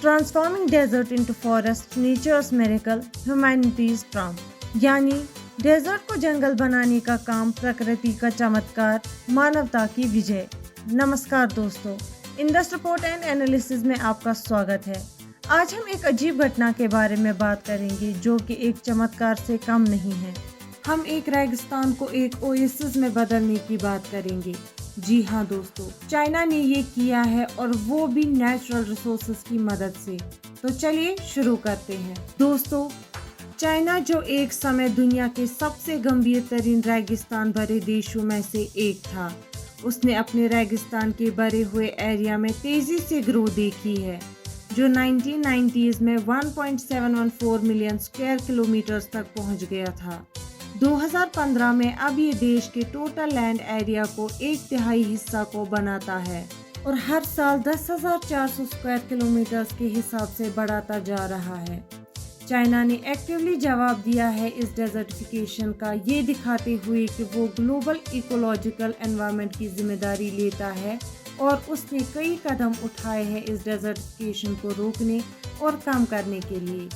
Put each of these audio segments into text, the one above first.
Transforming desert into forest, nature's miracle, humanity's triumph. यानी desert को जंगल बनाने का काम, प्रकृति का चमत्कार, मानवता की विजय। नमस्कार दोस्तों, इंडस रिपोर्ट एंड एनालिसिस में आपका स्वागत है। आज हम एक अजीब घटना के बारे में बात करेंगे जो कि एक चमत्कार से कम नहीं है। हम एक रेगिस्तान को एक ओएसिस में बदलने की बात करेंगे। जी हाँ दोस्तों, चाइना ने ये किया है और वो भी नेचुरल रिसोर्सेज की मदद से। तो चलिए शुरू करते हैं। दोस्तों, चाइना जो एक समय दुनिया के सबसे गंभीर तरीन रेगिस्तान भरे देशों में से एक था, उसने अपने रेगिस्तान के भरे हुए एरिया में तेजी से ग्रोथ देखी है, जो 1990s में 1.714 मिलियन स्क्वायर किलोमीटर तक पहुंच गया था। 2015 में अब ये देश के टोटल लैंड एरिया को 1/3 हिस्सा को बनाता है और हर साल 10,400 स्क्वायर किलोमीटर के हिसाब से बढ़ाता जा रहा है। चाइना ने एक्टिवली जवाब दिया है इस डेजर्टिफिकेशन का, ये दिखाते हुए कि वो ग्लोबल इकोलॉजिकल एनवायरनमेंट की जिम्मेदारी लेता है और उसने कई कदम उठाए हैं इस डेजर्टिफिकेशन को रोकने और कम करने के लिए।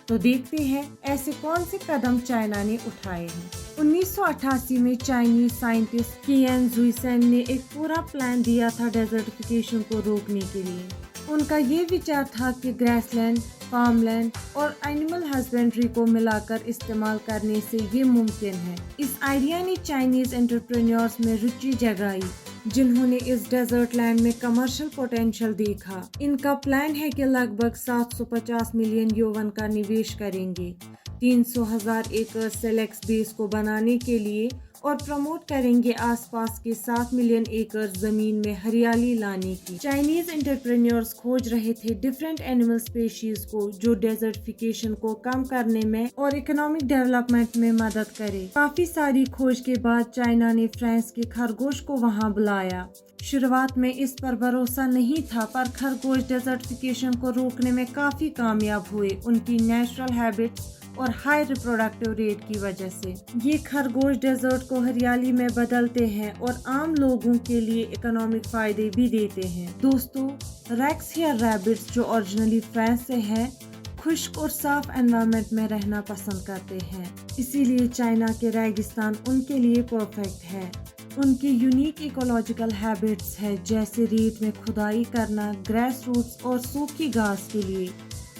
तो देखते हैं ऐसे कौन से कदम चाइना ने उठाए हैं। 1988 में चाइनीज साइंटिस्ट कियान जुइसेन ने एक पूरा प्लान दिया था डेजर्टिफिकेशन को रोकने के लिए। उनका ये विचार था कि ग्रासलैंड, फार्मलैंड और एनिमल हस्बेंड्री को मिलाकर इस्तेमाल करने से ये मुमकिन है। इस आइडिया ने चाइनीज एंटरप्रेन्योर्स में रुचि जगाई, जिन्होंने इस डेजर्ट लैंड में कमर्शियल पोटेंशियल देखा। इनका प्लान है कि लगभग 750 मिलियन युआन का निवेश करेंगे 300,000 एकड़ सेलेक्स बेस को बनाने के लिए और प्रमोट करेंगे आसपास के 7 मिलियन एकड़ जमीन में हरियाली लाने की। चाइनीज एंटरप्रेन्योर्स खोज रहे थे डिफरेंट एनिमल स्पीशीज को जो डेजर्टिफिकेशन को कम करने में और इकोनॉमिक डेवलपमेंट में मदद करे। काफी सारी खोज के बाद चाइना ने फ्रांस के खरगोश को वहां बुलाया। शुरुआत में इस पर भरोसा नहीं था, पर खरगोश डेजर्टिफिकेशन को रोकने में काफी कामयाब हुए, उनकी नेचुरल हैबिट्स और हाई रिप्रोडक्टिव रेट की वजह से। ये खरगोश डेजर्ट को हरियाली में बदलते हैं और आम लोगों के लिए इकोनॉमिक फायदे भी देते हैं। दोस्तों, रेक्स या रैबिट्स जो ओरिजिनली फ्रांस से हैं, खुश्क और साफ एनवायरनमेंट में रहना पसंद करते हैं, इसीलिए चाइना के रेगिस्तान उनके लिए परफेक्ट है। उनकी यूनिक इकोलॉजिकल हैबिट्स है, जैसे रेत में खुदाई करना, ग्रास रूट्स और सूखी घास के लिए,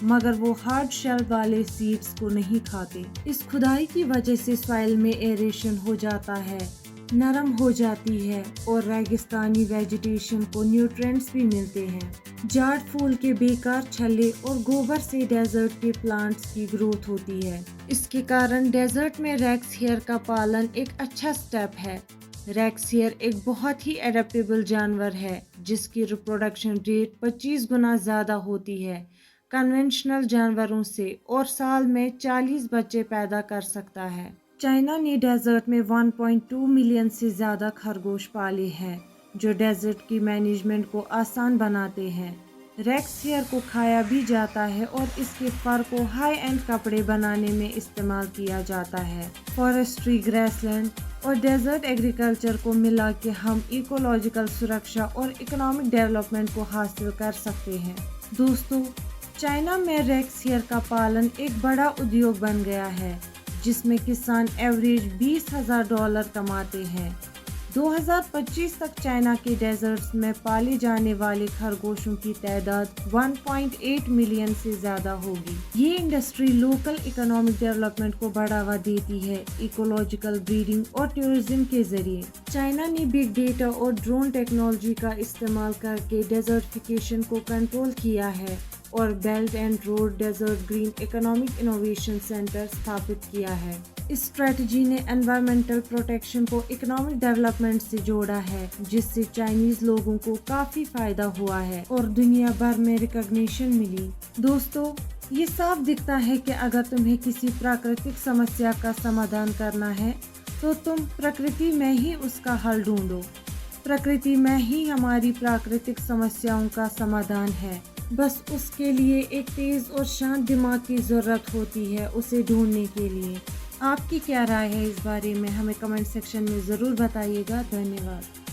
मगर वो हार्ड शेल वाले सीड्स को नहीं खाते। इस खुदाई की वजह से सॉइल में एरेशन हो जाता है, नरम हो जाती है और रेगिस्तानी वेजिटेशन को न्यूट्रिएंट्स भी मिलते हैं। जाड़ फूल के बेकार छल्ले और गोबर से डेजर्ट के प्लांट्स की ग्रोथ होती है। इसके कारण डेजर्ट में रेक्स हेयर का पालन एक अच्छा स्टेप है। रेक्स हेयर एक बहुत ही एडेप्टेबल जानवर है, जिसकी रिप्रोडक्शन रेट 25 गुना ज्यादा होती है कन्वेंशनल जानवरों से और साल में 40 बच्चे पैदा कर सकता है। चाइना ने डेजर्ट में 1.2 मिलियन से ज्यादा खरगोश पाले हैं, जो डेजर्ट की मैनेजमेंट को आसान बनाते हैं। रेक्स हेयर को खाया भी जाता है और इसके फर को हाई एंड कपड़े बनाने में इस्तेमाल किया जाता है। फॉरेस्ट्री, ग्रासलैंड और डेजर्ट एग्रीकल्चर को मिला के हम इकोलॉजिकल सुरक्षा और इकोनॉमिक डेवलपमेंट को हासिल कर सकते हैं। दोस्तों, चाइना में रेक्स हेयर का पालन एक बड़ा उद्योग बन गया है, जिसमें किसान एवरेज $20,000 कमाते हैं। 2025 तक चाइना के डेजर्ट्स में पाले जाने वाले खरगोशों की तादाद 1.8 मिलियन से ज्यादा होगी। ये इंडस्ट्री लोकल इकोनॉमिक डेवलपमेंट को बढ़ावा देती है, इकोलॉजिकल ब्रीडिंग और टूरिज्म के जरिए। चाइना ने बिग डेटा और ड्रोन टेक्नोलॉजी का इस्तेमाल करके डेजर्टिफिकेशन को कंट्रोल किया है और belt and road desert green economic innovation centre स्थापित किया है। इस स्ट्रेटजी ने एनवायरमेंटल प्रोटेक्शन को इकोनॉमिक डेवलपमेंट से जोड़ा है, जिससे चाइनीज लोगों को काफी फायदा हुआ है और दुनिया भर में रिकॉग्निशन मिली। दोस्तों, ये साफ दिखता है कि अगर तुम्हें किसी प्राकृतिक समस्या का समाधान करना है, तो तुम प्रकृति में ही उसका हल ढूंढो। प्रकृति में ही हमारी प्राकृतिक समस्याओं का समाधान है। बस उसके लिए एक तेज और शांत दिमाग की जरूरत होती है उसे ढूंढने के लिए। आपकी क्या राय है इस बारे में, हमें कमेंट सेक्शन में ज़रूर बताइएगा। धन्यवाद।